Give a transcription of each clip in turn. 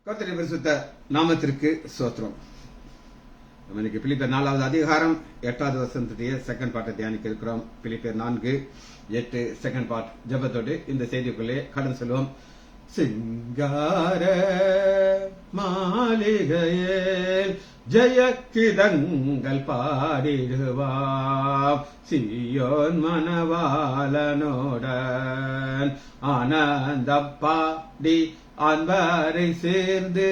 கர்த்தருடைய பரிசுத்த நாமத்திற்கு ஸ்தோத்திரம். நம்ம இன்னைக்கு பிலிப்பியர் 4வது அதிகாரம் 8வது வசனத்துடைய செகண்ட் பார்ட்டை தியானிக்க இருக்கிறோம். பிலிப்பியர் 4:8 செகண்ட் பார்ட் ஜெபத்தோடு இந்த செய்திக்குள்ளே கடந்து செல்வோம். சிங்கார மாளிகையில் ஜெயக்கிதங்கள் பாடிடுவாம், சியோன் மணவாளனுடன் ஆனந்தம் பாடி அன்பரை சேர்ந்து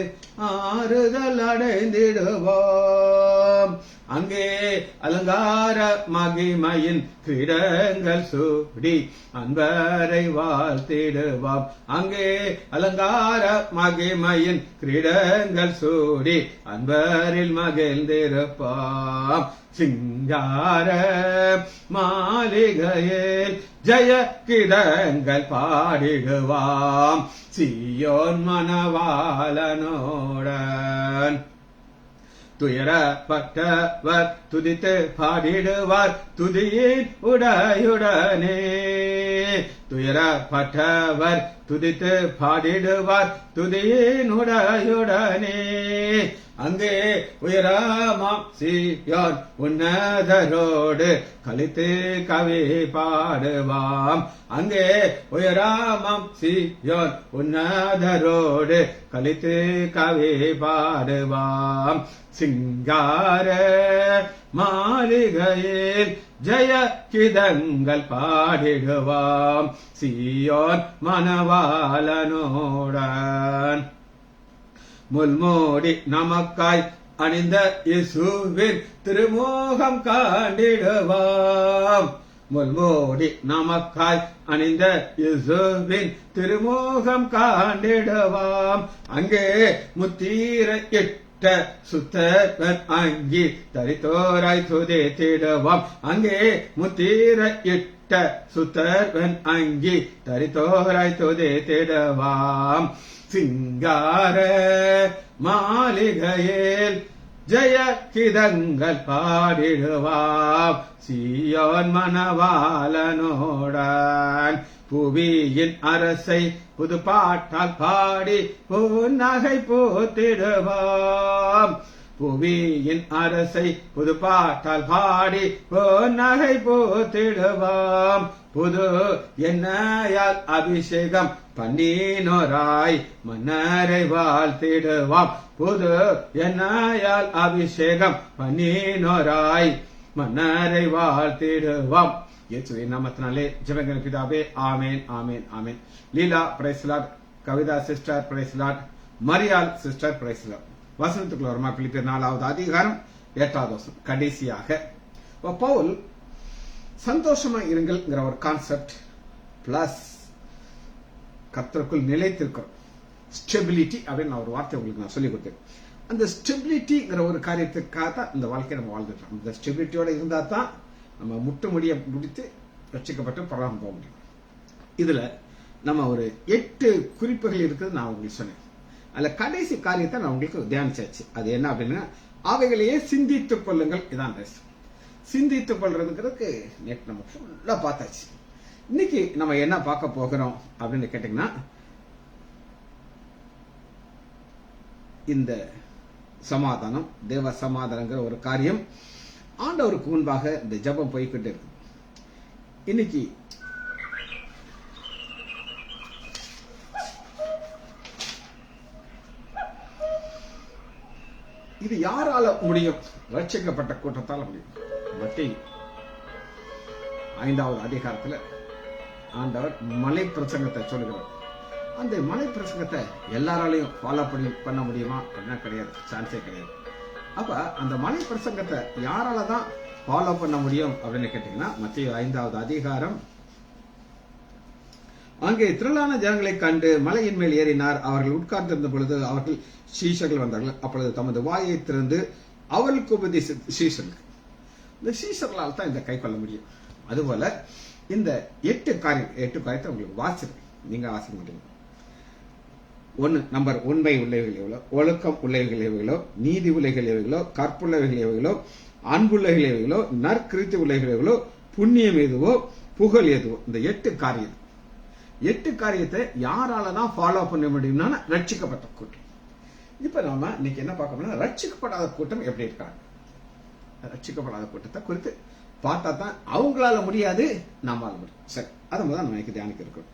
ஆறுதல் அடைந்திடுவோம். அங்கே அலங்கார மகிமையின் கிடங்கள் சூடி அன்பரை வாழ்த்திடுவோம். அங்கே அலங்கார மகிமையின் கிரீடங்கள் சூடி அன்பரில் மகிழ்ந்திருப்போம். சிங்கார மாளிகையில் ஜெய கிதங்கள் பாடிடுவாம், சியோன் மணவாளனுடன். துயரப்பட்டவர் துதித்து பாடிடுவார் துதியின் உடையுடனே. துயரப்பட்டவர் துதித்து பாடிடுவார் துதியின் உடையுடனே. அங்கே உயரமாம் சீயோன் உன்னதரோடு கலித்து கவி பாடுவாம். அங்கே உயரமாம் சீயோன் உன்னதரோடு கலித்து கவி பாடுவாம். சிங்கார மாளிகையில் ஜெய கிதங்கள் பாடிடுவாம், சியோன் மணவாளனுடன். முள்மூடி நமக்காய் அணிந்த இயேசுவின் திருமுகம் காண்டிடுவாம். முள்மூடி நமக்காய் அணிந்த இயேசுவின் திருமுகம் காண்டிடுவாம். அங்கே முத்திரையிட்ட சுத்தன் அங்கி தரித்தோராய் துதித்திடுவாம். அங்கே முத்திரையிட்ட சுத்தன் அங்கி தரித்தோராய் துதித்திடுவாம். சிங்கார மாளிகையில் ஜெய கிதங்கள் பாடிடுவாம், சியோன் மணவாளனுடன். புவியின் அரசை புது பாட்டால் பாடி புன்னகை போத்திடுவாம். புவியின் அரசை புது பாட்டால் பாடி பொன்னகை போத்திடுவாம். புது எண்ணெயால் அபிஷேகம் பண்ணினோராய் மன்னரை வாழ்த்திடுவாம். புது எண்ணெயால் அபிஷேகம் பண்ணினோராய் மன்னரை வாழ்த்திடுவாம். இயேசுவின் நாமத்தினாலே ஜெபங்கள் பிதாவே, ஆமேன் ஆமேன் ஆமேன். Leela praise Lord, Kavitha sister praise Lord, Mariyal sister praise Lord. வசனத்துக்குள்ள வருமா? பிலிப்பியர் 4வது அதிகாரம் 8வது வசனம். கடைசியாக பவுல் சந்தோஷமா இருங்கள்ங்கிற ஒரு கான்செப்ட் பிளஸ் கர்த்தருக்குள் நிலைத்திருக்கிறோம், ஸ்டெபிலிட்டி அப்படின்னு ஒரு வார்த்தை உங்களுக்கு நான் சொல்லிக் கொடுத்தேன். அந்த ஸ்டெபிலிட்டிங்கிற ஒரு காரியத்துக்காக தான் இந்த வாழ்க்கையை நம்ம வாழ்ந்துட்டோம். இந்த ஸ்டெபிலிட்டியோட இருந்தா தான் நம்ம முடித்து ரட்சிக்கப்பட்டு பரவாயில்ல போக முடியும். இதுல நம்ம ஒரு 8 குறிப்புகள் இருக்குது நான் உங்களுக்கு சொன்னேன். அதுல கடைசி காரியத்தை நான் உங்களுக்கு தியானிச்சாச்சு. அது என்ன அப்படின்னா, அவைகளையே சிந்தித்துக் கொள்ளுங்கள். இதான் சிந்தித்துக் கொள்றதுங்கிறதுக்கு நேற்று நம்ம ஃபுல்லா பார்த்தாச்சு. இன்னைக்கு நம்ம என்ன பார்க்க போகிறோம் அப்படின்னு கேட்டீங்கன்னா, இந்த சமாதானம், தேவ சமாதானங்கிற ஒரு காரியம் ஆண்டவருக்கு முன்பாக இந்த ஜெபம் போய்கிட்டு இருக்கு. இன்னைக்கு இது யாரால முடியும்? ரட்சிக்கப்பட்ட கூட்டத்தால முடியும். மத்தேயு 5வது அதிகாரத்துல ஆண்டவர் மலை பிரசங்கத்தை சொல்லுகிறார். அந்த மலை பிரசங்கத்தை எல்லாராலையும் ஃபாலோ பண்ண முடியுமா அப்படின்னா கிடையாது, சான்ஸே கிடையாது. அப்ப அந்த மலை பிரசங்கத்தை யாராலதான் ஃபாலோ பண்ண முடியும் அப்படின்னு கேட்டீங்கன்னா, மத்தேயு 5வது அதிகாரம். அங்கே திரளான ஜனங்களை கண்டு மலையின் மேல் ஏறினார். அவர்கள் உட்கார்ந்திருந்த பொழுது அவர்கள் சீஷர்கள் வந்தார்கள். அப்பொழுது தமது வாயை திறந்து அவர்களுக்கு உபதேசித்த சீஷர்கள். இந்த சீஷர்களால் தான் இந்த கை கொள்ள முடியும். அதுபோல இந்த 8 காரியத்தை உங்களுக்கு வாசிக்கிறேன், நீங்க வாசிக்க மாட்டீங்க. 1 நம்பர், உண்மை உள்ளவைகள் எவ்வளோ, ஒழுக்கம் உள்ளவைகள் எவைகளோ, நீதி உள்ளவைகள் எவைகளோ, கற்புள்ளவைகள் எவைகளோ, அன்புள்ளவைகள் எவைகளோ, நற்கிருத்தி உள்ளவைகள் எவைகளோ, புண்ணியம் எதுவோ, புகழ் எதுவோ. இந்த 8 காரியத்தை யாராலதான் ஃபாலோ பண்ண முடியும்னா ரட்சிக்கப்பட்ட கூட்டம். இப்ப நாம இன்னைக்கு என்ன பார்க்கணும்னா ரட்சிக்கப்படாத கூட்டம் எப்படி இருக்காங்க. ரட்சிக்கப்படாத கூட்டத்தை குறித்து பார்த்தா தான் அவங்களால முடியாது, நம்மளால முடியும். சரி, அதை முதல்ல நம்ம இன்னைக்கு தியானிக்க இருக்கோம்.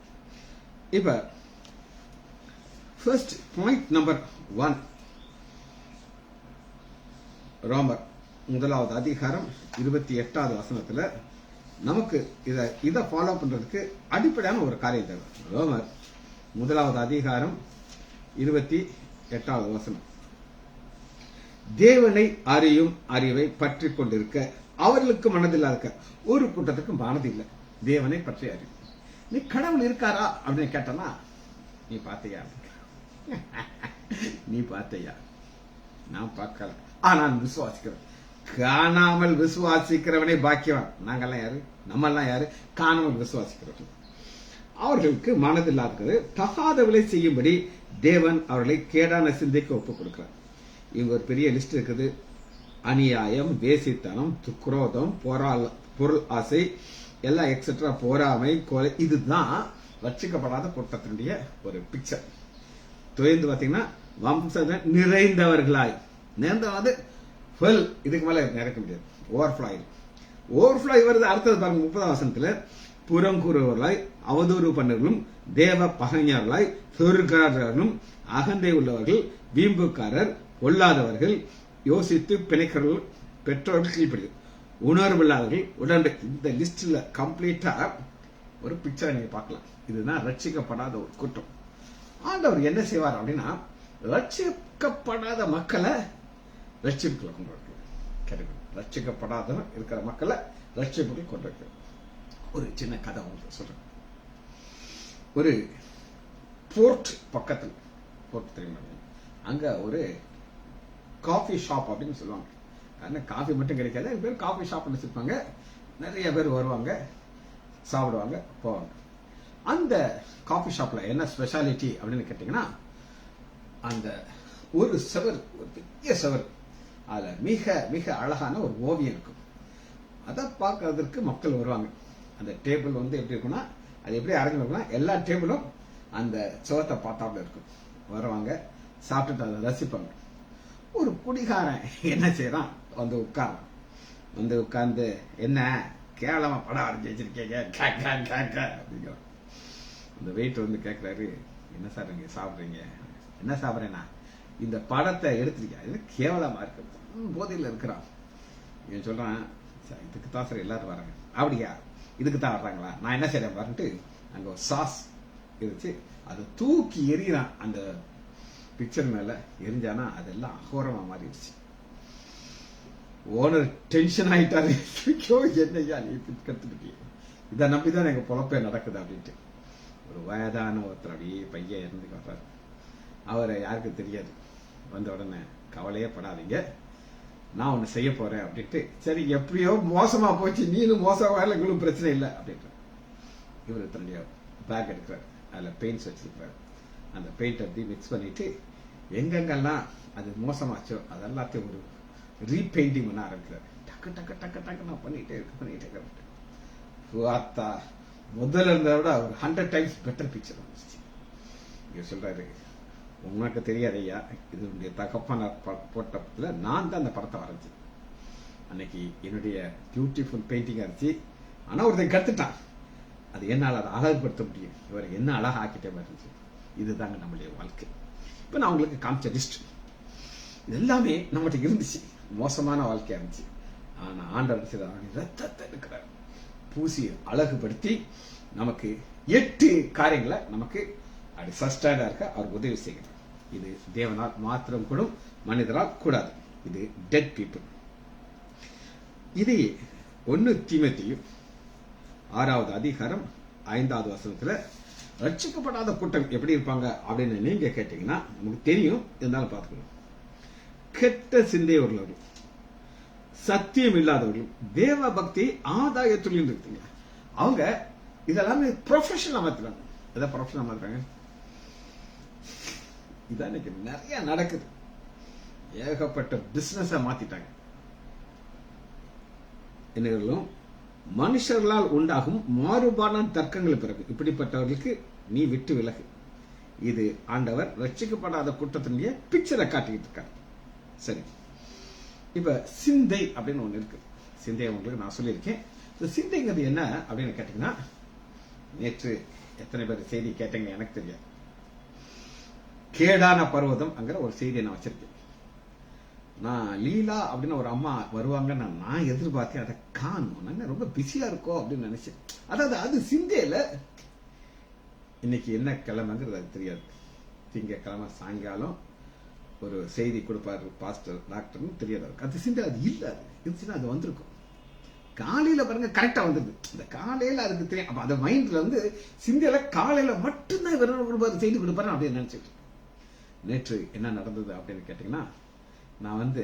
இப்ப ஃபர்ஸ்ட் பாயிண்ட் நம்பர் 1, ரோமர் 1வது அதிகாரம் 28வது வசனத்துல நமக்கு இதை ஃபாலோ பண்றதுக்கு அடிப்படையான ஒரு காரியம் தேவை. ரோமர் 1வது அதிகாரம் 28வது வசனம், தேவனை அறியும் அறிவை பற்றி கொண்டிருக்க அவர்களுக்கு மனதில் இருக்க ஒரு கூட்டத்துக்கு மனது இல்லை. தேவனை பற்றி அறிவு. நீ கடவுள் இருக்காரா அப்படின்னு கேட்டனா, நீ பார்த்தையா? நீ பார்த்தையா? நான் பார்க்கல, நான் விசுவாசிக்கிறேன். காணாமல் விசுவாசிக்கிறவனே பாக்கியவான். நாங்கெல்லாம் யாரு? நம்மெல்லாம் யாரு? காணாமல் விசுவாசிக்கிறவர்கள். அவர்களுக்கு மனதில்லாதது தகாதவளை செய்யும்படி தேவன் அவர்களை கேடான சிந்தைக்கு ஒப்புக் கொடுக்கிறார். இவங்க ஒரு பெரிய லிஸ்ட் இருக்குது. அநியாயம், வேசித்தனம், துக்ரோதம், பொருள் ஆசை, எல்லாம் எக்ஸெட்ரா, பொறாமை, கொலை. இதுதான் ரட்சிக்கப்படாத கூட்டத்தினுடைய ஒரு பிக்சர். தொய்ந்து பாத்தீங்கன்னா வம்சம் நிறைந்தவர்களாய், நேர்ந்தவாது இதுக்கு மேல நடக்க முடியாது. ஓவர்ஃப்ளோ வருது. அடுத்தது பாருங்க 30வது வசனத்துல, புறங்கூறுவர்களாய், அவதூறு பண்ணவர்களும், தேவ பகைஞர்களாய், சொற்காரர்களும், அகந்தை உள்ளவர்கள், வீம்புக்காரர், பொல்லாதவர்கள், யோசித்து பிணைக்கிறவர்கள், பெற்றோர்கள் கீழ்ப்படி, உணர்வில்லாதவர்கள், உடனே. இந்த லிஸ்ட்ல கம்ப்ளீட்டா ஒரு பிக்சரை நீங்க பார்க்கலாம். இதுதான் ரட்சிக்கப்படாத ஒரு கூட்டம். ஆண்டவர் என்ன செய்வார் அப்படின்னா, ரட்சிக்கப்படாத மக்களை ரட்சிப்புக்குள்ள கொண்டு வருகிறார். ரட்சிக்கப்படாத இருக்கிற மக்களை ரட்சிப்புக்குள் கொண்டு வருகிறார். ஒரு சின்ன கதை உங்களுக்கு சொல்றேன். ஒரு போர்ட் பக்கத்தில், போர்ட் தெரியுமா, அங்க ஒரு காஃபி ஷாப் அப்படின்னு சொல்லுவாங்க. காஃபி மட்டும் கிடைக்காது, பேர் காஃபி ஷாப் வச்சிருப்பாங்க. நிறைய பேர் வருவாங்க, சாப்பிடுவாங்க, போவாங்க. அந்த காஃபி ஷாப்ல என்ன ஸ்பெஷாலிட்டி அப்படின்னு கேட்டீங்கன்னா, அந்த ஒரு செவர், ஒரு பெரிய செவர், அதுல மிக மிக அழகான ஒரு ஓவியம் இருக்கும். அதை பார்க்கறதுக்கு மக்கள் வருவாங்க. அந்த டேபிள் எப்படி இருக்குன்னா, அது எப்படி அரேஞ்ச் இருக்குன்னா, எல்லா டேபிளும் அந்த சுவத்தை பார்த்தாப்புல இருக்கும். வருவாங்க, சாப்பிட்டுட்டு அதை ரசிப்பாங்க. ஒரு குடிகாரன் என்ன செய்யறான், உட்கார்ந்து என்ன கேவலமா படம் வரைஞ்சி வச்சிருக்கீங்க அப்படிங்கிறான். அந்த வெயிட் கேட்கிறாரு, என்ன சார் நீங்க சாப்பிடுறீங்க? என்ன சாப்பிட்றேன்னா, இந்த படத்தை எடுத்துருக்கீங்க, இது கேவலமா இருக்கு. போதையில் இருக்கிறான். இவன் சொல்றான், இதுக்கு தான் சார் எல்லாரும் வராங்க. அப்படியா, இதுக்கு தான் வர்றாங்களா? நான் என்ன செய்யறேன் பாருன்ட்டு அங்க ஒரு சாஸ் இருந்துச்சு, அதை தூக்கி எறிகிறான். அந்த பிக்சர் மேல எரிஞ்சானா அதெல்லாம் அகோரமா மாறிடுச்சு. ஓனர் டென்ஷன் ஆயிட்டாரு. என்னையா நீ கத்துக்கிட்டீங்க, இதை நம்பிதான் எங்க பொழப்பே நடக்குது அப்படின்ட்டு. ஒரு வயதான ஒருத்தர் அப்படியே பையன் இருந்து வர்றாரு. அவரை யாருக்கு தெரியாது. வந்த உடனே, கவலையே படாதீங்க, நான் ஒண்ணு செய்ய போறேன் அப்படின்ட்டு. சரி, எப்படியோ மோசமா போச்சு, நீனும் மோசமா இல்லை, எங்களும் பிரச்சனை இல்லை அப்படின்ட்டு இவர் தன்னுடைய பேக் எடுக்கிறார். அதுல பெயிண்ட்ஸ் வச்சிருக்கிறார். அந்த பெயிண்ட் அப்படி மிக்ஸ் பண்ணிட்டு எங்கெங்கெல்லாம் அது மோசமாச்சோ அதெல்லாத்தையும் ஒரு ரீபெயிண்டிங் பண்ண ஆரம்பிக்கிறார். டக்கு டக்கு டக்கு டக்கு நான் பண்ணிட்டே இருக்கேன். பார்த்தா முதல்ல இருந்ததை விட ஒரு 100 times பெட்டர் பிக்சர் வந்துச்சு. இவர் சொல்றாரு, உனக்கு தெரியாது ஐயா, இதனுடைய தகப்பான போட்டப்பல நான் தான் அந்த படத்தை வரைஞ்சேன். அன்னைக்கு என்னுடைய பியூட்டிஃபுல் பெயிண்டிங்கா இருந்துச்சு. ஆனா ஒருத்தன் கத்துட்டான், அது என்னால் அதை அழகுபடுத்த முடியும், இவரை என்ன அழகா ஆக்கிட்டே இருந்துச்சு. இதுதாங்க நம்மளுடைய வாழ்க்கை. இப்ப நான் உங்களுக்கு காமிச்ச லிஸ்ட் இது எல்லாமே நம்மகிட்ட இருந்துச்சு. மோசமான வாழ்க்கையா இருந்துச்சு. ஆனா ஆண்டவர் ரத்தத்தை எடுக்கிறார், பூசி அழகுபடுத்தி நமக்கு 8 காரியங்களை நமக்கு அப்படி சஸ்டைனா இருக்க அவர் உதவி செய்கிறார். இது தேவனால் மாத்திரம் கூடும், மனிதரால் கூடாது. இது டெட் பீப்புள். இது 1 தீமோத்தேயு 6வது அதிகாரம் 5வது வசனத்துல ரட்சிக்கப்படாத கூட்டம் எப்படி இருப்பாங்க அப்படின்னு நீங்க கேட்டீங்கன்னா நமக்கு தெரியும். இருந்தாலும் பார்த்துக்கணும். கெட்ட சிந்தை உள்ளவர்கள், சத்தியம் இல்லாதவர்கள், தேவ பக்தி ஆதாயத்துள்ள இருக்குங்க. அவங்க இதெல்லாமே ப்ரொஃபஷனல் மாத்துறாங்க. எதை ப்ரொஃபஷனல் மாத்துறாங்க? இதான் இன்னைக்கு நிறைய நடக்குது. ஏகப்பட்ட பிசினஸ் மாத்திட்டாங்க. என்னங்களும் மனுஷர்களால் உண்டாகும் மாறுபாடான தர்க்கங்கள் பிறகு இப்படிப்பட்டவர்களுக்கு நீ விட்டு விலகு. இது ஆண்டவர் ரட்சிக்கப்படாத கூட்டத்தினுடைய பிக்சரை காட்டிக்கிட்டு இருக்காரு. சரி, இப்ப சிந்தை அப்படின்னு ஒண்ணு இருக்கு. சிந்தை உங்களுக்கு நான் சொல்லியிருக்கேன். சிந்தைங்கிறது என்ன அப்படின்னு கேட்டீங்கன்னா, நேற்று எத்தனை பேர் செய்தி கேட்டீங்க எனக்கு தெரியாது. கேடான பர்வதம் அங்கிற ஒரு செய்தியை நான் வச்சிருக்கேன். நான் லீலா அப்படின்னு ஒரு அம்மா வருவாங்கன்னு நான் எதிர்பார்த்தேன். அதை காணும், ரொம்ப பிஸியா இருக்கோம் அப்படின்னு நினைச்சேன். அதாவது அது சிந்தையில இன்னைக்கு என்ன கிழமைங்கிறது அது தெரியாது. திங்கக்கிழமை சாயங்காலம் ஒரு செய்தி கொடுப்பாரு பாஸ்டர் டாக்டர்னு தெரியாது. அது சிந்தை அது இல்ல, அது இருந்துச்சுன்னா அது வந்திருக்கும். காலையில பாருங்க கரெக்டா வந்துருது. இந்த காலையில அதுக்கு தெரியும். அப்ப அந்த மைண்ட்ல வந்து சிந்தையில காலையில மட்டும்தான் கொடுப்பாரு, செய்தி கொடுப்பாரு அப்படின்னு நினைச்சிட்டு. நேற்று என்ன நடந்தது அப்படின்னு கேட்டீங்கன்னா, நான் வந்து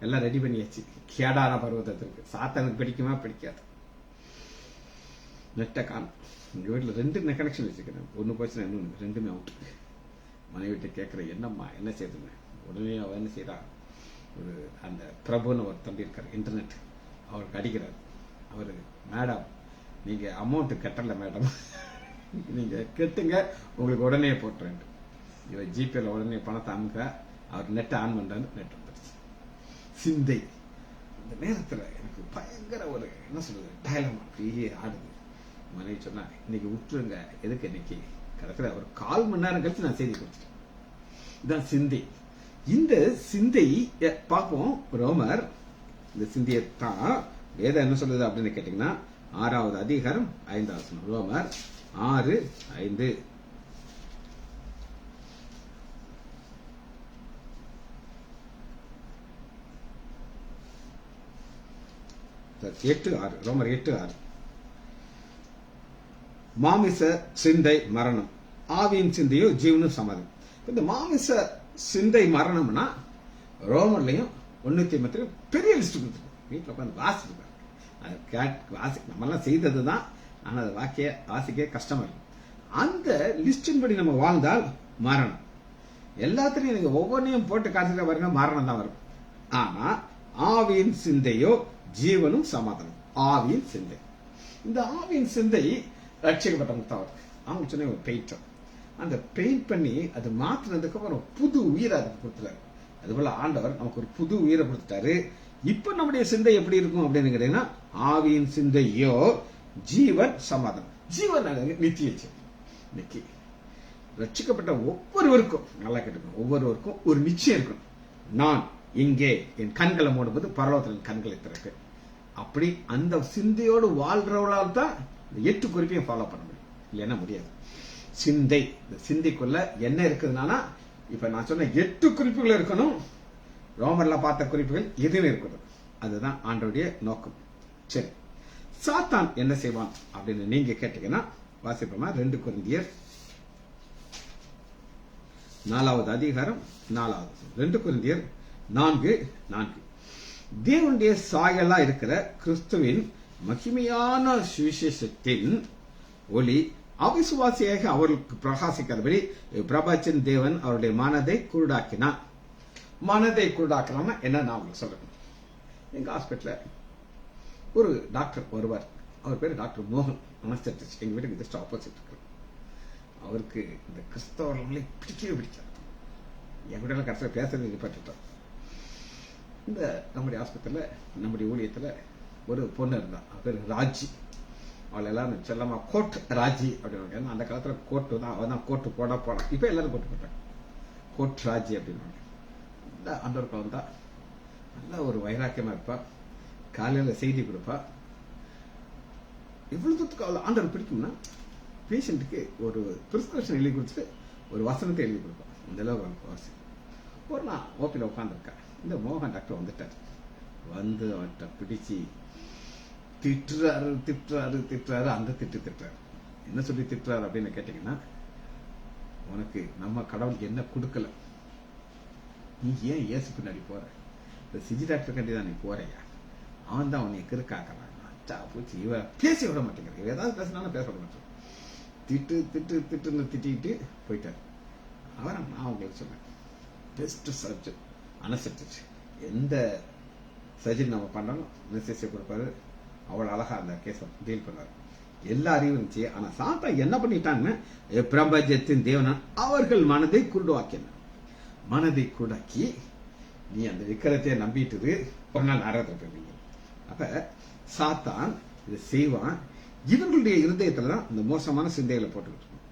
எல்லாம் ரெடி பண்ணியாச்சு கேடான பருவத்திற்கு. சாத்தானுக்கு பிடிக்குமா பிடிக்காது. நெட்டை காணும். எங்க வீட்டுல 2 கனெக்ஷன் வச்சுக்கிறேன். ஒண்ணு போச்சுன்னா இன்னொன்று, 2மே அவுட். மனைவிட்ட கேட்கிறேன், என்னம்மா என்ன செய்யுதுன்னு. உடனே அவ என்ன செய்யறா, ஒரு அந்த பிரபுன்னு ஒரு தம்பி இருக்காரு இன்டர்நெட், அவருக்கு அடிக்கிறார். அவரு, மேடம் நீங்க அமௌண்ட் கட்டல மேடம், நீங்க கட்டுங்க உங்களுக்கு உடனே போட்டுறேன். இவன் ஜிபேல உடனே பணத்தை அமுக்க அவர் நெட்டை ஆன் பண்றாரு, நெட் வந்துருச்சு. சிந்தை இந்த நேரத்துல எனக்கு பயங்கர ஒரு என்ன சொல்றது டயலமா அப்படியே ஆடுது. மனைவி சொன்னா, இன்னைக்கு விட்டுருங்க, எதுக்கு இன்னைக்கு கடைசியில் ஒரு 1/4 மணி நேரம் கழிச்சு நான் செய்தி கொடுத்துட்டேன். இதுதான் சிந்தை. இந்த சிந்தை பார்ப்போம். ரோமர் இந்த சிந்தையை தான் வேதம் என்ன சொல்லுது அப்படின்னு கேட்டீங்கன்னா, 6வது அதிகாரம் 5வது வசனம். ரோமர் 6:5. 8:6. ரோமர் 8:6. மாமிச சிந்தை மரணம், ஆவியின் சிந்தையோ ஜீவனும் சமாதானம். இந்த மாமிச சிந்தை மரணம்னா ரோமர்லையும் 150 பெரிய லிஸ்ட் கொடுத்துருக்கோம். வீட்டில் உட்காந்து வாசிப்பாங்க. நம்மெல்லாம் செய்ததுதான், ஆனால் அதை வாசிக்க கஷ்டமா இருக்கும். அந்த லிஸ்டின் படி நம்ம வாழ்ந்தால் மரணம். எல்லாத்திலையும் நீங்க ஒவ்வொன்றையும் போட்டு காட்டுற பாருங்க, மரணம் தான் வரும். ஆனா ஆவியின் சிந்தையோ ஜீவனும் சமாதானம். ஆவியின் சிந்தை, இந்த ஆவியின் சிந்தை ரட்சிக்கப்பட்டவங்க தான் வருது. அவங்க சொன்ன ஒரு பெயிண்டர், அந்த பெயிண்ட் பண்ணி அது மாத்தினதுக்கு அப்புறம் புது உயிரை அதுக்கு கொடுத்துட்டாரு. அதுபோல ஆண்டவர் நமக்கு ஒரு புது உயிரை கொடுத்துட்டாரு. இப்ப நம்முடைய சிந்தை எப்படி இருக்கும் அப்படின்னு கேட்டீங்கன்னா, ஆவியின் சிந்தையோ ஜீவன் சமாதானம். ஜீவன் நித்திய இன்னைக்கு ரட்சிக்கப்பட்ட ஒவ்வொருவருக்கும், நல்லா கேட்டுக்கணும், ஒவ்வொருவருக்கும் ஒரு நிச்சயம் இருக்கும். நான் இங்கே என் கண்களை மூடும்போது பரலோகத்தில் கண்களை திறக்கு. அப்படி அந்த சிந்தையோடு வாழ்றவளால் தான் 8 குறிப்பையும் ஃபாலோ பண்ண முடியும், இல்லைன்னா முடியாது. சிந்தை, இந்த சிந்தைக்குள்ள என்ன இருக்குதுன்னா, இப்ப நான் சொன்ன 8 குறிப்புகள் இருக்கணும். ரோமர்ல பார்த்த குறிப்புகள் எதுவும் இருக்கணும். அதுதான் ஆண்டவருடைய நோக்கம். சரி, சாத்தான் என்ன செய்வான் அப்படின்னு நீங்க கேட்டீங்கன்னா, வாசிப்போமா 2 கொரிந்தியர் 4வது அதிகாரம் 4வது. 2 கொரிந்தியர் 4:4. தேவனுடைய சாயலா இருக்கிற கிறிஸ்துவின் மகிமையான சுவிசேஷத்தின் ஒளி அவிசுவாசியாக அவர்களுக்கு பிரகாசிக்காதபடி பிரபஞ்சன் தேவன் அவருடைய மனதை குருடாக்கினான். மனதை குருடாக்கலாம்னா என்ன நான் உங்களுக்கு சொல்றேன். எங்க ஹாஸ்பிட்டல ஒரு டாக்டர் வருவார். அவர் பேரு டாக்டர் மோகன். எங்க வீட்டுக்கு ஜஸ்ட் ஆப்போசிட் இருக்கு. அவருக்கு இந்த கிறிஸ்தவர்களை பிடிக்கவே பிடிக்காது. என் கூட எல்லாம் கடைசியில் பேசுறது நிப்பாட்டார். இந்த நம்முடைய ஆஸ்பத்திரியில, நம்முடைய ஊழியத்துல ஒரு பொண்ணு இருந்தா, பேர் ராஜி. அவள் எல்லாரும் செல்லமா கோட் ராஜி அப்படின்னு. அந்த காலத்துல கோட்டு தான், அவன் தான் கோட்டு போடலாம். இப்ப எல்லாரும் கோட்டு போட்டாங்க. கோட் ராஜி அப்படின்னு அந்த ஒரு வந்தா, நல்ல ஒரு வைராக்கியமா இருப்பா. காலையில செய்தி கொடுப்பா. எவ்வளவு தூரத்துக்கு அவள் ஆண்டவர் பிடிக்கும்னா, பேஷண்ட்டுக்கு ஒரு பிரிஸ்கிரிப்ஷன் எழுதி கொடுத்துட்டு ஒரு வசனத்தை எழுதி கொடுப்பா. இந்த அளவுக்கு வாசி. ஒரு நாள் ஓபியில் உட்காந்துருக்கா. இந்த மோகன் டாக்டர் வந்துட்டார். வந்து அவன்கிட்ட பிடிச்சி திட்டுறாரு. அந்த திட்டுறாரு. என்ன சொல்லி திட்டுறாரு அப்படின்னு கேட்டீங்கன்னா, உனக்கு நம்ம கடவுளுக்கு என்ன கொடுக்கல, நீ ஏன் இயேசு பின்னாடி போற? இந்த சிஜி டாக்டர் கண்டி தான் நீ போறையா? அவன் தான் உன்னை கிறுக்காக்கலாம். பூச்சி இவ பேச விட மாட்டேங்கிற. இவ ஏதாவது பேசினாலும் பேச விட மாட்டேன். திட்டுன்னு திட்டிட்டு போயிட்டார். அவரை நான் உங்களுக்கு சொன்னேன், பெஸ்ட் சர்ஜன் அனசெப்டிக்ஸ். எந்த சர்ஜரி நம்ம பண்ணாலும் அனஸ்தீசியா கொடுப்பாரு. அவ்வளவு அழகா அந்த கேஸை டீல் பண்ணாரு. எல்லா அறிவும் இருந்துச்சு. ஆனா சாத்தான் என்ன பண்ணிட்டாங்க, பிரபஞ்சத்தின் தேவன் அவர்கள் மனதை குருடாக்கின. மனதை குருடாக்கி நீ அந்த விக்கிரத்தை நம்பிட்டு ஒரு நாள் நரகத்தில் போயிருவீங்க. அப்ப சாத்தான் இதை செய்வான். இவர்களுடைய இருதயத்துலதான் இந்த மோசமான சிந்தைகளை போட்டுக்கிட்டு இருக்கும்.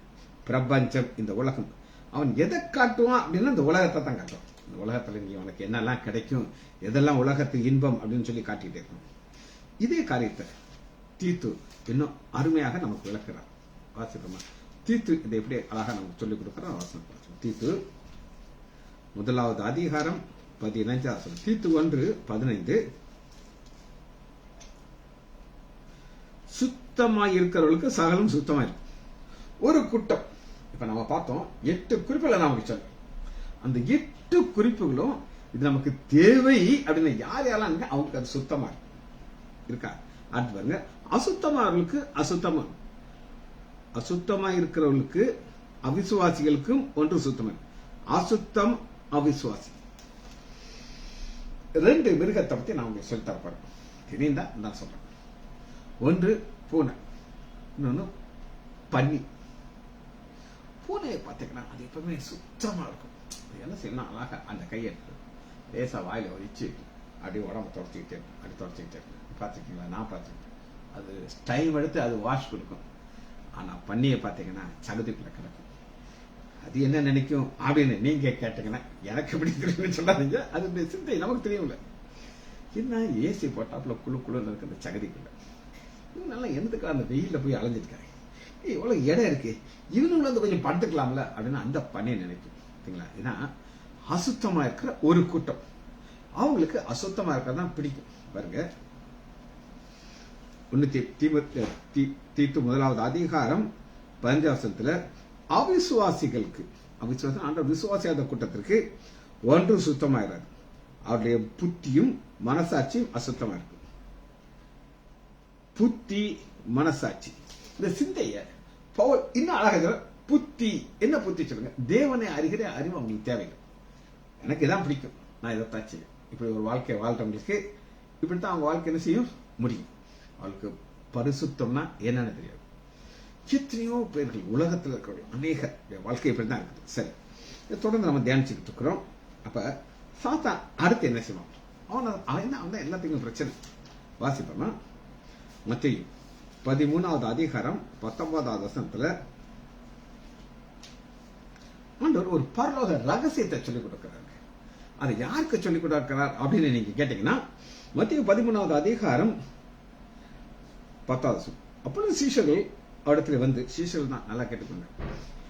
பிரபஞ்சம், இந்த உலகம், அவன் எதை காட்டுவான் அப்படின்னா இந்த உலகத்தை தான் காட்டுவான். இந்த உலகத்துல நீ உனக்கு என்னெல்லாம் கிடைக்கும், எதெல்லாம் உலகத்துக்கு இன்பம் அப்படின்னு சொல்லி காட்டிட்டே இருக்கணும். இதே காரியத்தை தீத்து இன்னும் அருமையாக நமக்கு விளக்குறார். வாசிப்போமா? தீத்து இதை எப்படி அழகா நமக்கு சொல்லிக் கொடுக்கிறார். வாசனம் தீத்து 1வது அதிகாரம் 15. தீத்து 1:15. சுத்தமாய் இருக்கிறவர்களுக்கு சகலம் சுத்தமாயிருக்கும். ஒரு கூட்டம், இப்ப நம்ம பார்த்தோம் 8 குறிப்புகளை நமக்கு சொல்ல. அந்த 8 குறிப்புகளும் இது நமக்கு தேவை அப்படின்னு யார் யாரெல்லாம் அவங்களுக்கு அது சுத்தமா இருக்கா. அடுத்து பாருங்க, அசுத்தமானவர்களுக்கு அசுத்தமா, அசுத்தமா இருக்கிறவர்களுக்கு அவிசுவாசிகளுக்கும் ஒன்று சுத்தமா. அசுத்தம், அவிசுவாசி 2 மிருகத்தை பத்தி நான் உங்களுக்கு சொல்லி தரப்போறேன். தெரியுதா? நான் சொல்றேன். ஒன்று பூனை, இன்னொன்னு பன்னி. பூனையை பார்த்தீங்கன்னா அது எப்பவுமே சுத்தமா இருக்கும். என்ன செய்யணும், அழகா அந்த கையை லேசா வாயில வச்சு அப்படியே உடம்பு தொடச்சிக்கிட்டே இருக்கும். அப்படி தொடச்சிக்கிட்டே இருக்கும். பார்த்துருக்கீங்களா? நான் பார்த்துருக்கேன். அது டைம் எடுத்து அது வாஷ் கொடுக்கும். ஆனா பன்னியை பார்த்தீங்கன்னா சகதிக்குள்ள கிடக்கும். அது என்ன நினைக்கும் அப்படின்னு நீங்க கேட்டீங்கன்னா எனக்கு எப்படி தெரியும்னு சொல்லாதீங்க. அது சிந்தை நமக்கு தெரியும்ல. என்ன ஏசி போட்டாப்புல குழு குழுன்னு இருக்கு அந்த சகதிக்குள்ள. நல்லா எந்ததுக்கு அந்த வெயில்ல போய் அலைஞ்சிருக்காங்க. இவ்வளவு இடம் இருக்கு, இவனுங்களை வந்து கொஞ்சம் படுத்துக்கலாம்ல அப்படின்னு அந்த பன்னியை நினைக்கும். ஏன்னா அசுத்தமா இருக்கிற ஒரு கூட்டம், அவங்களுக்கு அசுத்தமா இருக்கிறதான் பிடிக்கும். பாருங்க, தீத்து 1வது அதிகாரம் 15. அவிசுவாசிகளுக்கு, அவிசுவாசம் ஆண்ட விசுவாசியாத கூட்டத்திற்கு ஒன்று சுத்தமாயிராது. அவருடைய புத்தியும் மனசாட்சியும் அசுத்தமா இருக்கு. புத்தி, மனசாட்சி, இந்த சிந்தைய பவுல் இன்னும் அழகாக புத்தி. என்ன புத்தி சொல்லுங்க? தேவனை அறிகிற அறிவு அவங்களுக்கு தேவையில்லை. எனக்கு இதான் பிடிக்கும், நான் இதை தாச்சு, இப்படி ஒரு வாழ்க்கை வாழ்றவங்களுக்கு இப்படித்தான் அவங்க வாழ்க்கை என்ன செய்யும் முடியும். அவளுக்கு பரிசுத்தம்னா என்னன்னு தெரியாது. எத்தனையோ பேர்கள் உலகத்தில் இருக்கிற அநேக வாழ்க்கை இப்படிதான் இருக்குது. சரி, இதை தொடர்ந்து நம்ம தியானிச்சுக்கிட்டு இருக்கிறோம். அப்ப சாத்தான் அடுத்து என்ன செய்வான்? அவன் எல்லாத்துக்கும் பிரச்சனை. வாசிப்போமா? மத்தேயு 13வது அதிகாரம் 19வது வசனத்துல ஆண்டவர் ஒரு பரலோக ரகசியத்தை சொல்லிக் கொடுக்கிறார். அதை யாருக்கு சொல்லிக் கொடுக்கிறார் அப்படின்னு நீங்க கேட்டீங்கன்னா, மத்தேயு 13வது அதிகாரம் 10வது வசனம். அப்பொழுது சீஷர்கள் இடத்துல வந்து, சீஷர்கள் தான் நல்லா கேட்டுக்கொண்டு,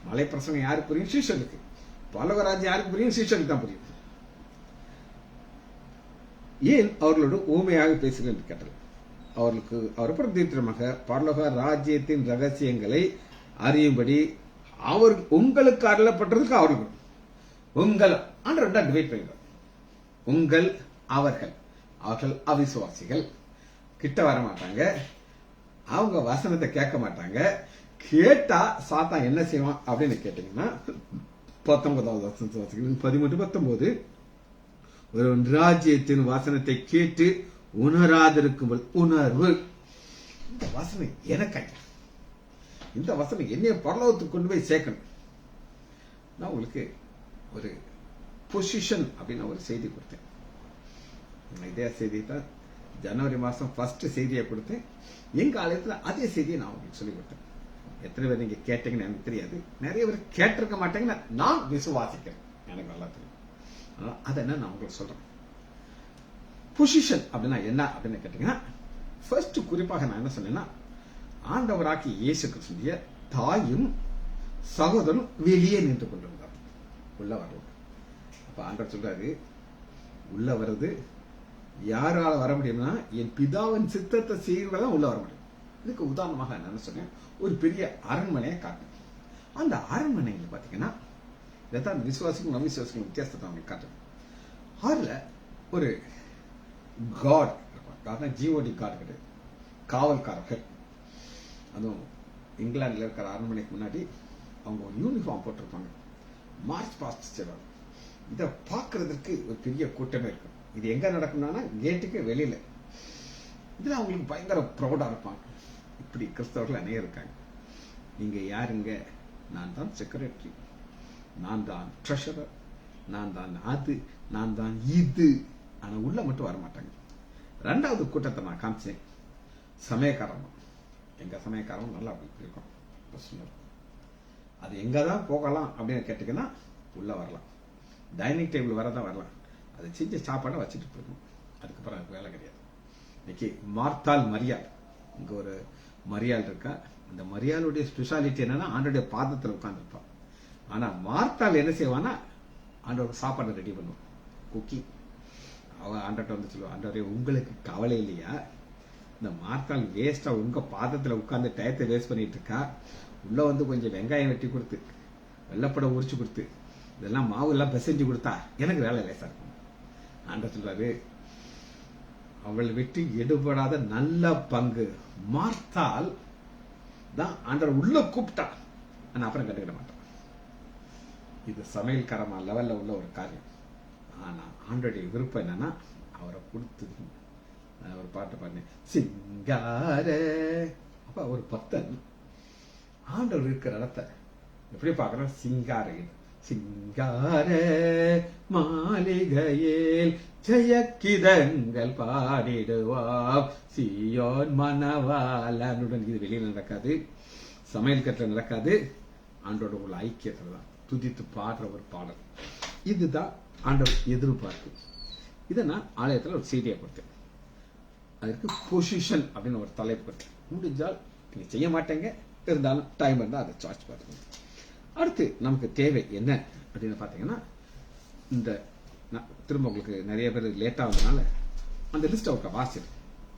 மலை பிரசங்கம் யாருக்கு புரியும்? சீஷர்களுக்கு. பரலோகராஜ்யம் யாருக்கு புரியும்? சீஷர்களுக்கு தான் புரியும். ஏன் அவர்களோடு ஊமையாக பேசுகிறேன் என்று கேட்டார். அவர்களுக்கு அவர் பிரதித்திரமாக பரலோக ராஜ்யத்தின் ரகசியங்களை அறியும்படி அவர் உங்களுக்கு அருளப்பட்டதுக்கு அவர்கள் உங்கள் டிவைட் பண்ணுகிறார். உங்கள், அவர்கள், அவர்கள் அவிசுவாசிகள், கிட்ட வர மாட்டாங்க, அவங்க வசனத்தை கேட்க மாட்டாங்க. கேட்டா சாத்தான் என்ன செய்வான் அப்படின்னு கேட்டீங்கன்னா 19வது வசனம் 13-19. ஒரு ராஜ்யத்தின் வசனத்தை கேட்டு உணராதிருக்கும் உணர்வு. இந்த வசனம் எனக்கு, இந்த வசனம் என்னைய பரலோகத்துக்கு கொண்டு போய் சேர்க்கணும். நான் உங்களுக்கு ஒரு பொசிஷன் அப்படின்னு ஒரு செய்தி கொடுத்தேன். இதே செய்தி தான் ஜனவரி மாசம் ஃபர்ஸ்ட் செய்தியை கொடுத்தேன். எங்க ஆலயத்துல அதே செய்தியை நான் உங்களுக்கு சொல்லி கொடுத்தேன். எத்தனை பேர் நீங்க கேட்டீங்கன்னு எனக்கு தெரியாது. நிறைய பேர் கேட்டிருக்க மாட்டேங்கன்னு நான் விசுவாசிக்கிறேன். எனக்கு நல்லா தெரியும். அதை என்ன நான் உங்களுக்கு சொல்றேன். பொசிஷன் அப்படின்னா என்ன அப்படின்னு கேட்டீங்கன்னா, ஃபர்ஸ்ட் குறிப்பாக நான் என்ன சொன்னேன்னா, ஆண்டவராக்கி இயேசு கிறிஸ்துவின் தாயும் சகோதரனும் வெளியே நின்று கொண்டிருந்தார். உள்ள வர்றது. அப்ப ஆண்டவர் சொல்றாரு, உள்ள வர்றது யாரால வர முடியும்னா என் பிதாவின் சித்தத்தை செய்யறதான் உள்ள வர முடியும். இதுக்கு உதாரணமாக நான் சொன்னேன், ஒரு பெரிய அரண்மனையை காட்டு. அந்த அரண்மனையில பாத்தீங்கன்னா இதான் விசுவாசிக்கும் அவிசுவாசிக்கும் வித்தியாசத்தை அவங்க காட்டுறேன். அதுல ஒரு காட் இருப்பாங்க. ஜிஓடி கார்டு கிடையாது, காவல்காரர்கள். அதுவும் இங்கிலாந்துல இருக்கிற அரண்மனைக்கு முன்னாடி அவங்க ஒரு யூனிஃபார்ம் போட்டிருப்பாங்க, மார்ச் பாஸ்ட் செய்வாங்க. இதை பார்க்கறதுக்கு ஒரு பெரிய கூட்டமே இருக்கும். இது எங்க நடக்கும்னா கேட்டுக்கு வெளியில. இதுல அவங்களுக்கு பயங்கர ப்ரௌடா இருப்பாங்க. இப்படி கிறிஸ்தவர்கள் அநேகம் இருக்காங்க. நீங்க யாருங்க? நான் தான் செக்ரட்டரி, நான் தான் ட்ரெஷரர், நான் தான் அது, நான் தான் இது. ஆனா உள்ள மட்டும் வர மாட்டாங்க. ரெண்டாவது கூட்டத்தை நான் காமிச்சேன், சமயக்காரன். எங்க சமயக்காரன் நல்லா அப்படி இருக்கும். அது எங்கதான் போகலாம் அப்படின்னு கேட்டீங்கன்னா உள்ள வரலாம், டைனிங் டேபிள் வரதான் வரலாம், அதை செஞ்ச சாப்பாடை வச்சுட்டு போயிடணும். அதுக்கப்புறம் அதுக்கு வேலை கிடையாது. இன்னைக்கு மார்த்தாள் மரியாள், இங்க ஒரு மரியாள் இருக்கா. அந்த மரியாளுடைய ஸ்பெஷாலிட்டி என்னன்னா ஆண்டோடைய பாதத்தில் உட்கார்ந்துருப்பான். ஆனா மார்த்தாள் என்ன செய்வான்னா ஆண்டோட சாப்பாடு ரெடி பண்ணுவான், குக்கிங். அவ ஆண்டோட்ட வந்து சொல்லுவான், ஆண்டவரே உங்களுக்கு கவலை இல்லையா? இந்த மார்த்தாள் வேஸ்டா உங்க பாதத்துல உட்கார்ந்து டயத்தை வேஸ்ட் பண்ணிட்டு இருக்கா. உள்ள வந்து கொஞ்சம் வெங்காயம் வெட்டி கொடுத்து, வெள்ளப்படம் உரிச்சு கொடுத்து, இதெல்லாம் மாவு எல்லாம் பிசைஞ்சு கொடுத்தா எனக்கு வேலை லேசா இருக்கும். ஆண்டவர் சொல்றாரு, அவள் வெட்டி எடுபடாத நல்ல பங்கு மார்த்தாள் தான் ஆண்டவர் உள்ள கூப்பிட்டா, ஆனா அப்புறம் கண்டுக்கிட மாட்டான். இது சமையல்காரமா லெவல்ல உள்ள ஒரு காரியம். ஆனா ஆண்டோடைய விருப்பம் என்னன்னா அவரை கொடுத்து ஒரு பாட்டு பாடினேன், சிங்கார. அப்ப ஒரு பக்தன் ஆண்டவர் இருக்கிற இடத்த எப்படி பாக்குறோம்? சிங்கார, சிங்கார மாளிகையில் ஜெயக்கிதங்கள் பாடிடுவாம் சியோன் மணவாளனுடன். இது வெளியில நடக்காது, சமையல் கட்டில நடக்காது, ஆண்டோட உள்ள ஐக்கியத்துல தான் துதித்து பாடுற ஒரு பாடல். இதுதான் ஆண்டவர் எதிர்பார்ப்பு. இதை நான் ஆலயத்தில் ஒரு செய்தியை கொடுத்தேன். அதற்கு பொசிஷன் அப்படின்னு ஒரு தலைப்பு கொடுத்தேன். முடிஞ்சால் நீங்க செய்ய மாட்டேங்க, இருந்தாலும் டைம் இருந்தால் அதை சார்ஜ் பார்த்துக்கோங்க. அடுத்து நமக்கு தேவை என்ன அப்படின்னு பார்த்தீங்கன்னா, இந்த திரும்ப உங்களுக்கு நிறைய பேர் லேட்டாக வந்ததுனால அந்த லிஸ்ட்டை ஒரு வாசிடு.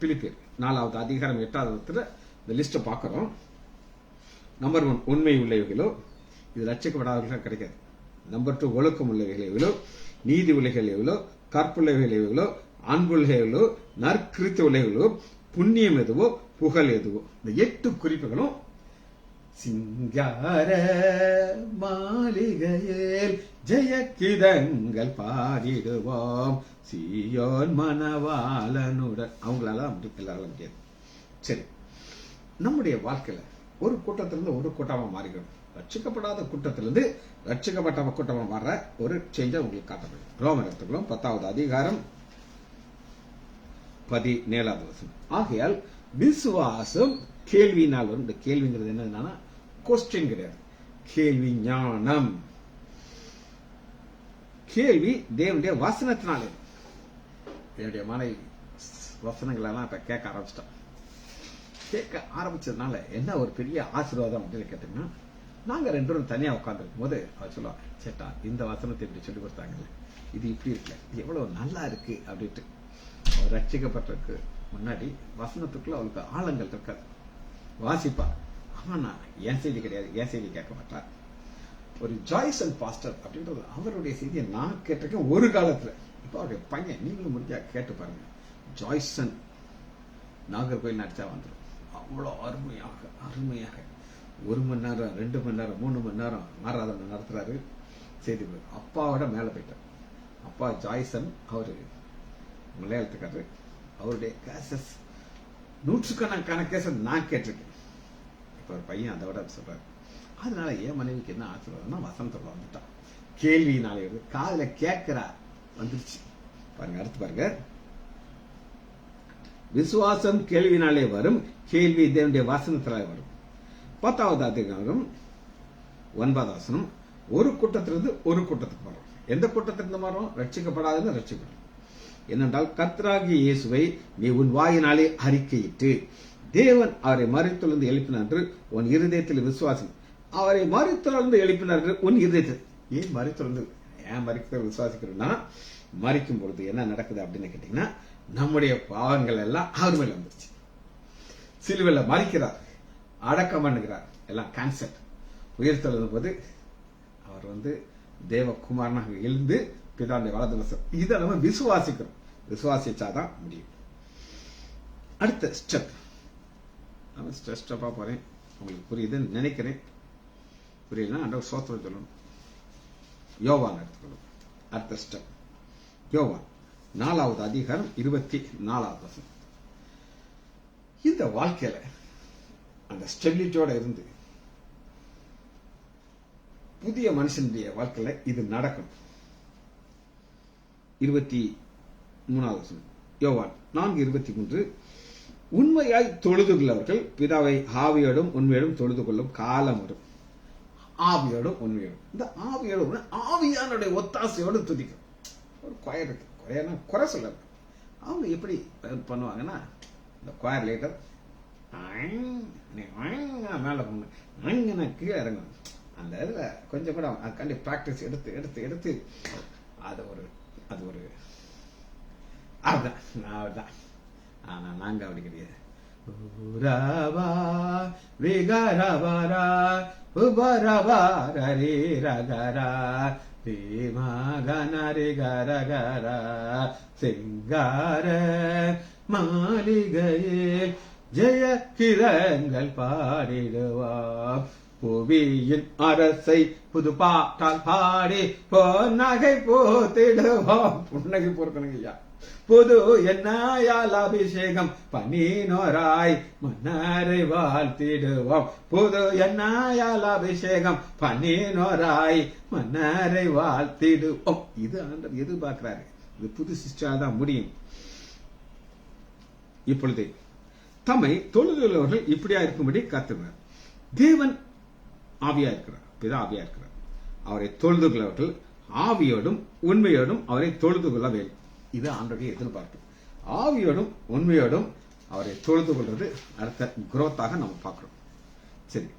பிலிப்பியர் 4வது அதிகாரம் 8வது இந்த லிஸ்ட்டை பார்க்குறோம். நம்பர் 1 உண்மை உள்ளவைகளோ, இது ரட்சிக்கப்படாதவர்களுக்கு கிடைக்காது. நம்பர் 2 ஒழுக்கம் உள்ளவைகளோ, நீதி உள்ளவைகளோ, கற்புள்ளவைகளோ, அன்புள்ளவைகளோ, நற்கிருத்த உள்ளவைகளோ, புண்ணியம் எதுவோ, புகழ் எதுவோ. இந்த 8 குறிப்புகளும் சிங்கார மாளிகையில் ஜெயக்கிதங்கள் பாடிடுவோம் சியோன் மணவாளனுடன். அவங்களால எல்லாரால முடியாது. சரி, நம்முடைய வாழ்க்கையில ஒரு கூட்டத்திலிருந்து ஒரு கூட்டமா மாறிக்கணும். ரட்சிக்கப்படாத கூட்டத்திலிருந்து ரட்சிக்கப்பட்ட கூட்டமா மாற ஒரு சேஞ்சை உங்களுக்கு காட்டப்படும். ரோமர் எடுத்துக்கலாம் 10வது அதிகாரம் 17வது வசனம். ஆகையால் விசுவாசம் கேள்வியினால் வரும். இந்த கேள்விங்கிறது என்னன்னா கொஸ்டின் கிடையாது, கேள்வி ஞானம். கேள்வி தேவனுடைய வசனத்தினாலே. என்னுடைய மனைவி வசனங்கள் எல்லாம் இப்ப கேட்க ஆரம்பிச்சிட்டோம். கேட்க ஆரம்பிச்சதுனால என்ன ஒரு பெரிய ஆசீர்வாதம் அப்படின்னு கேட்டீங்கன்னா, நாங்க 2 பேரும் தனியா உட்காந்துருக்கும் போது அவர் சொல்லுவா, சேட்டா இந்த வசனத்தை இப்படி சொல்லி கொடுத்தாங்கல்ல, இது இப்படி இருக்குல்ல, இது எவ்வளவு நல்லா இருக்கு அப்படின்ட்டு. அவர் ரட்சிக்கப்பட்டிருக்கு முன்னாடி வசனத்துக்குள்ள அவளுக்கு ஆழங்கள் இருக்காது, வாசிப்பா. ஆனா என் செய்தி கிடையாது, என் செய்தி கேட்க மாட்டார். ஒரு ஜாய்சன் பாஸ்டர் அப்படின்றது அவருடைய செய்தியை நான் கேட்டிருக்கேன் ஒரு காலத்துல. இப்ப அவருடைய பையன், நீங்களும் முடிஞ்சா கேட்டு பாருங்க, ஜாய்சன் நாகர்கோயில் நடிச்சா வந்துடும். அவ்வளவு அருமையாக அருமையாக 1 மணி நேரம் 2 மணி நேரம் 3 மணி நேரம் ஆராதனை நடத்துறாரு. செய்தி அப்பாவோட மேல போயிட்டார். அப்பா ஜாய்சன், அவரு மலையாளத்துக்காரு. அவருடைய கேசஸ் நூற்றுக்கணக்கான கேசஸ் நான் கேட்டிருக்கேன். இப்ப ஒரு பையன் அதை விட சொல்றாரு. அதனால என் மனைவிக்கு என்ன ஆசீர்வாதம்னா வசனத்துல வந்துட்டான். கேள்வியினாலே காதுல கேட்கிறா வந்துருச்சு. பாருங்க, அடுத்து பாருங்க. விசுவாசம் கேள்வினாலே வரும், கேள்வி தேவனுடைய வசனத்தினாலே வரும். 10வது அதிகாரம் 9வது வசனம். ஒரு கூட்டத்திலிருந்து ஒரு கூட்டத்துக்கு வரும். எந்த கூட்டத்திலிருந்து வரும்? ரட்சிக்கப்படாத ரட்சிக்கப்படும். என்னென்றால் கர்த்தராகிய இயேசுவை நீ உன் வாயினாலே அறிக்கையிட்டு தேவன் அவரை மரித்தொழுந்து எழுப்பினார் உன் இருதயத்தில் விசுவாசம். அவரை மரித்தொழுந்து எழுப்பினார் உன் இருதயத்தில். ஏன் மரித்தொழுந்து, ஏன் மரிக்க விசுவாசிக்கிறோம்னா, மரிக்கும் பொழுது என்ன நடக்குது அப்படின்னு கேட்டீங்கன்னா, நம்முடைய பாவங்கள் எல்லாம் அவர் மேல வந்துருச்சு. சிலுவையில மரிக்கிறார், அடக்கம் பண்ணுகிறார், எல்லாம் கேன்சல். உயிர்த்தெழுந்த போது அவர் தேவகுமாரனாக எழுந்து பிதாவுடைய வலது வசம். இதை நம்ம விசுவாசிக்கிறோம். விசுவாசிச்சாதான் முடியும். அடுத்த ஸ்டெப், நம்ம ஸ்டெப்பா போறேன். உங்களுக்கு புரியுதுன்னு நினைக்கிறேன். புரியலன்னா ஆண்டவர் சோத்திரம் சொல்லணும். யோவான் எடுத்துக்கணும். அடுத்த ஸ்டெப் யோவான் 4வது அதிகாரம் 24வது வசனம். இந்த வாழ்க்கையில அந்த ஸ்டெபிலிட்டியோட இருந்து புதிய மனுஷனுடைய வாழ்க்கையில இது நடக்கும். 23 யோவான் 4:23 உண்மையாய் தொழுதுள்ளவர்கள் பிதாவை ஆவியோடும் உண்மையோடும் தொழுது கொள்ளும் காலம் வரும். ஆவியோடும் உண்மையோடும், இந்த ஆவியோடும் ஆவியானுடைய ஒத்தாசையோடு துதிக்கும். ஒரு கொயர் இருக்கு, கொயர்னா குறை சொல்ல. அவங்க எப்படி பண்ணுவாங்கன்னா, இந்த கொயர் லீடர் மேல போகணும், கீழே இறங்கணும். அந்த இதுல கொஞ்சம் கூட அதுக்காண்டி பிராக்டிஸ் எடுத்து எடுத்து எடுத்து அது ஒரு அதுதான். ஆனா நாங்க அப்படி கிடையாது. சிங்கார மாளிகையில் ஜெய கிரங்கள் பாடிடுவார். புவியின் அரசை புது பாட்டால் பாடி பொன்னகை போத்திடுவோம். புன்னகை பொறுக்கணுங்க ஐயா. புது எண்ணாயால் அபிஷேகம் பண்ணினோராய் மன்னரை வாழ்த்திடுவோம். புது எண்ணாயால் அபிஷேகம் பண்ணினோராய் மன்னரை வாழ்த்திடுவோம். இது ஆண்டவர் எதிர்பார்க்கிறாரு. இது புது சிஸ்டா தான் முடியும். இப்பொழுது தம்மை தொழுதுள்ளவர்கள் இப்படியா இருக்கும்படி காத்துகிறார். தேவன் ஆவியா இருக்கிறார், பிதா ஆவியா இருக்கிறார். அவரை தொழுதுள்ளவர்கள் ஆவியோடும் உண்மையோடும் அவரை தொழுது கொள்ள வேண்டும். இது ஆண்டவருடைய எதிர்பார்ப்பு. ஆவியோடும் உண்மையோடும் அவரை தொழுது கொள்வது அடுத்த குரோத்தாக நம்ம பார்க்கிறோம். சரி,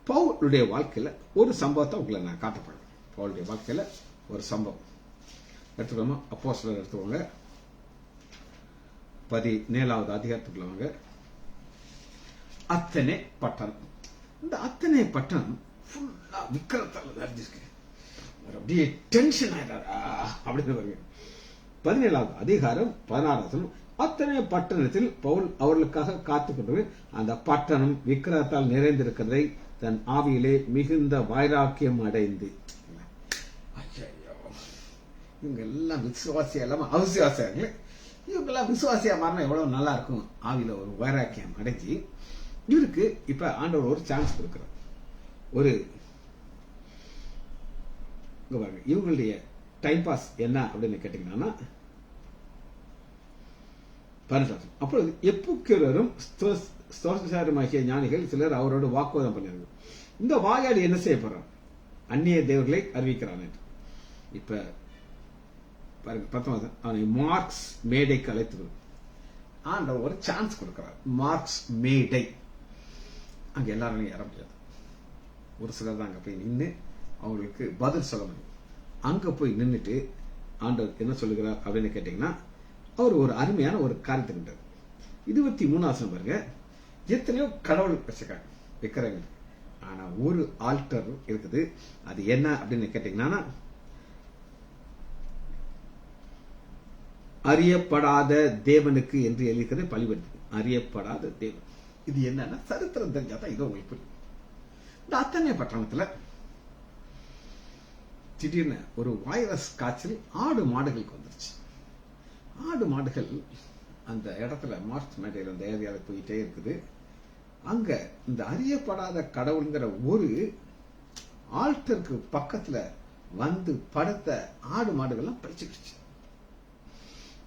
பவுலுடைய வாழ்க்கையில ஒரு சம்பவத்தை உங்களை நான் காட்டப்படுறேன். பவுலுடைய வாழ்க்கையில ஒரு சம்பவம் எடுத்துக்கோமா. அப்போஸ்தலர் எடுத்துக்கோங்க, 17வது அதிகாரத்துக்குள்ள வாங்க. அத்தனை பட்டணம். இந்த அத்தனை பட்டணம் ஃபுல்லா விக்கிரத்தால நிறைஞ்சிருக்கு. அப்படியே டென்ஷன் ஆயிடாரா அப்படின்னு வருங்க. 17வது அதிகாரம் 16வது அத்தனை பட்டணத்தில் பவுல் அவர்களுக்காக காத்துக்கொண்டு அந்த பட்டணம் விக்கிரத்தால் நிறைந்திருக்கிறதை தன் ஆவியிலே மிகுந்த வைராக்கியம் அடைந்து. இவங்க எல்லாம் விசுவாசியா இல்லாம அவிசுவாசியாங்களே. இவங்கெல்லாம் விசுவாசியா மாறினா எவ்வளவு நல்லா இருக்கும். ஆவியில ஒரு வைராக்கியம் அடைஞ்சி இவருக்கு இப்ப ஆண்டவர் ஒரு சான்ஸ் கொடுக்கிறார். ஒரு இவங்களுடைய டைம் பாஸ் என்ன அப்படின்னு கேட்டீங்கன்னா, அப்பொழுது எப்புக்கிரரும் ஸ்தோத்திரமாகிய ஞானிகள் சிலர் அவரோடு வாக்குவாதம் பண்ணாங்க. இந்த வாயாடி என்ன செய்ய போறான்? அந்நிய தேவர்களை அறிவிக்கிறான். இப்ப பாருங்க, 19 அவனை மார்க்ஸ் மேடைக்கு அழைத்து ஆண்டவர் ஒரு சான்ஸ் கொடுக்கிறார். மார்க்ஸ் மேடை. அங்க எல்லாரும் ஏற முடியாது. ஒரு சிலர் தான் அங்க போய் நின்று அவங்களுக்கு பதில் சொல்ல முடியும். அங்க போய் நின்றுட்டு ஆண்டவர் என்ன சொல்லுகிறார் அப்படின்னு கேட்டீங்கன்னா, அவர் ஒரு அருமையான ஒரு காரியத்தை 23 பாருங்க. எத்தனையோ கடவுள் வைக்கிறாங்க, ஆனா ஒரு ஆல்டர் இருக்குது. அது என்ன அப்படின்னு கேட்டீங்கன்னா, அறியப்படாத தேவனுக்கு என்று எழுதிக்கிறது பழிபடுது. அறியப்படாத தேவன். இது என்னன்னா, சரித்திரம் தெரிஞ்சாதான் இது உங்களுக்கு புரியும். இந்த அத்தனை பட்டணத்துல திடீர்னு ஒரு வைரஸ் காய்ச்சல் ஆடு மாடுகளுக்கு வந்துருச்சு. ஆடு மாடுகள் அந்த இடத்துல மார்க்ஸ் மேடையில் அந்த ஏரியாவில் போயிட்டே இருக்குது. அங்க இந்த அறியப்படாத கடவுள்ங்கிற ஒரு ஆல்டருக்கு பக்கத்துல வந்து படுத்த ஆடு மாடுகள்லாம் பறிச்சுக்கிடுச்சு.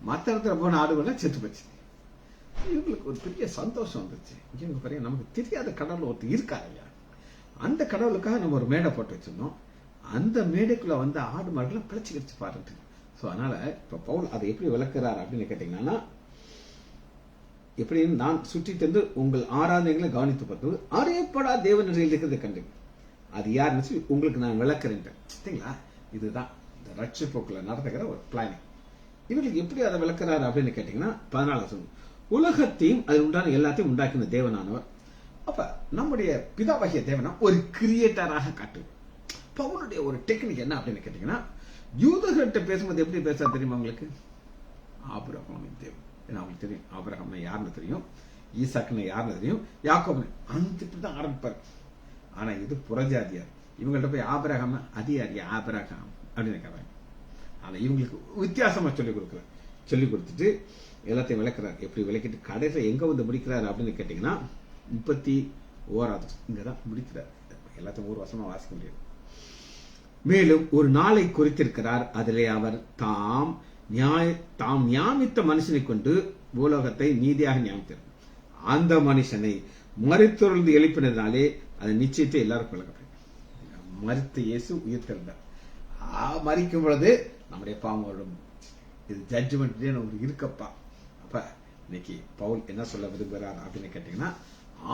மற்ற இடத்துல போன ஆடுகள்லாம் செத்து போச்சு. இவங்களுக்கு ஒரு பெரிய சந்தோஷம் வந்துச்சு. இவங்க பாருங்க, நமக்கு தெரியாத கடவுள் ஒருத்தர் இருக்காரு இல்லையா, அந்த கடவுளுக்காக நம்ம ஒரு மேடை போட்டு வச்சிருந்தோம். அந்த மேடைக்குள்ள வந்து ஆடு மாடுகள்லாம் பிழைச்சுக்கிடுச்சு பாருங்க. ஸோ அதனால இப்ப பவுல் அதை எப்படி விளக்குறாரு அப்படின்னு கேட்டீங்கன்னா, எப்படி நான் சுற்றி தந்து உங்கள் ஆராதனைகளை கவனித்து பார்த்தது அறியப்படா தேவன் இருக்கிறது கண்டு அது யாருன்னு உங்களுக்கு நான் விளக்குறேன். சரிங்களா? இதுதான் இந்த ரட்சிப்போக்குள்ள நடத்துகிற ஒரு பிளானிங். இவர்களுக்கு எப்படி அதை விளக்குறாரு அப்படின்னு கேட்டீங்கன்னா, 14 உலகத்தையும் அது உண்டான எல்லாத்தையும் உண்டாக்கின தேவனானவர். அப்ப நம்முடைய பிதாவாகிய தேவனா ஒரு கிரியேட்டராக காட்டு. பவுலுடைய ஒரு டெக்னிக் என்ன அப்படின்னு கேட்டீங்கன்னா, யூதர்கிட்ட பேசும்போது எப்படி பேச தெரியுமா உங்களுக்கு? ஆபிரகாமின் தேவன். ஏன்னா அவங்களுக்கு தெரியும் ஆபிரகாம்னா யாருன்னு தெரியும், ஈசாக்குன்னு யாருன்னு தெரியும், யாக்கோபுன்னு அந்த தான் ஆரம்பிப்பார். ஆனா இது புறஜாதியார். இவங்கள்ட்ட போய் ஆபிரகாம் அதிகாரியா ஆபிரகாம் அப்படின்னு கேட்கறாங்க. ஆனா இவங்களுக்கு வித்தியாசமா சொல்லிக் கொடுக்குறாரு. சொல்லிக் கொடுத்துட்டு எல்லாத்தையும் விளக்குறாரு. எப்படி விளக்கிட்டு கடைசியில் எங்க வந்து முடிக்கிறாரு அப்படின்னு கேட்டீங்கன்னா, ஓராது. இங்கதான் முடிக்கிறார். எல்லாத்தையும் ஒரு வசமா வாசிக்க முடியாது. மேலும் ஒரு நாளை குறித்திருக்கிறார், அதிலே அவர் தாம் நியாமித்த மனுஷனை கொண்டு பூலோகத்தை நீதியாக நியமித்தார். அந்த மனுஷனை மரித்தொழுந்து எழுப்பினதுனாலே அது நிச்சயத்தை எல்லாரும் பழக்கப்படும். மரித்த இயேசு உயிர் திறந்தார். மரிக்கும் பொழுது நம்முடைய பாவம் இது ஜட்ஜ்மெண்ட் ஒரு இருக்கப்பா. அப்ப இன்னைக்கு பவுல் என்ன சொல்ல விரும்புகிறார் அப்படின்னு கேட்டீங்கன்னா,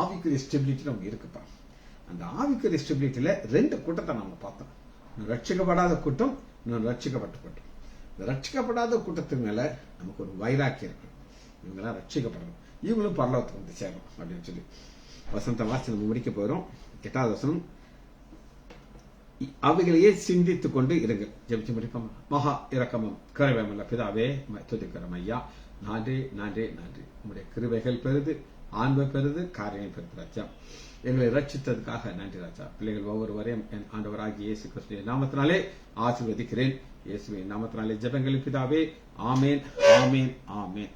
ஆவிக்குரிய ஸ்டெபிலிட்டி நமக்கு இருக்குப்பா. அந்த ஆவிக்குரிய ஸ்டெபிலிட்டியில 2 கூட்டத்தை நம்ம பார்த்தோம். ரட்சிக்கப்படாத கூட்டம், இன்னொரு ரட்சிக்கப்பட்ட கூட்டம். இந்த ரட்சிக்கப்படாத கூட்டத்துக்கு மேல நமக்கு ஒரு வைராக்கியம் இருக்கு. இவங்கெல்லாம் ரட்சிக்கப்படணும், இவங்களும் பரலோகத்துக்கு வந்து சேரும் அப்படின்னு சொல்லி வசனத்தை வாசி நம்ம முடிக்க போறோம். 8வது வசனம், அவைகளையே சிந்தித்துக் கொண்டு இருங்கள். ஜெபிச்சு முடிப்போம். மகா இரக்கமும் கிருபையுமுள்ள பிதாவே, துதிக்கிறோம் ஐயா. நன்றி நன்றி நன்றி. உங்களுடைய கிருபைகள் பெருது, ஆன்மை பெருது, காரியங்கள் பெருது ராஜா. எங்களை ரட்சித்ததுக்காக நன்றி ராஜா. பிள்ளைகள் ஒவ்வொருவரையும் என் ஆண்டவராகிய இயேசு கிறிஸ்துவின் நாமத்தினாலே ஆசீர்வதிக்கிறேன். இயேசுவின் நாமத்தினாலே ஜெபங்கள் பிதாவே. ஆமேன் ஆமேன் ஆமேன்.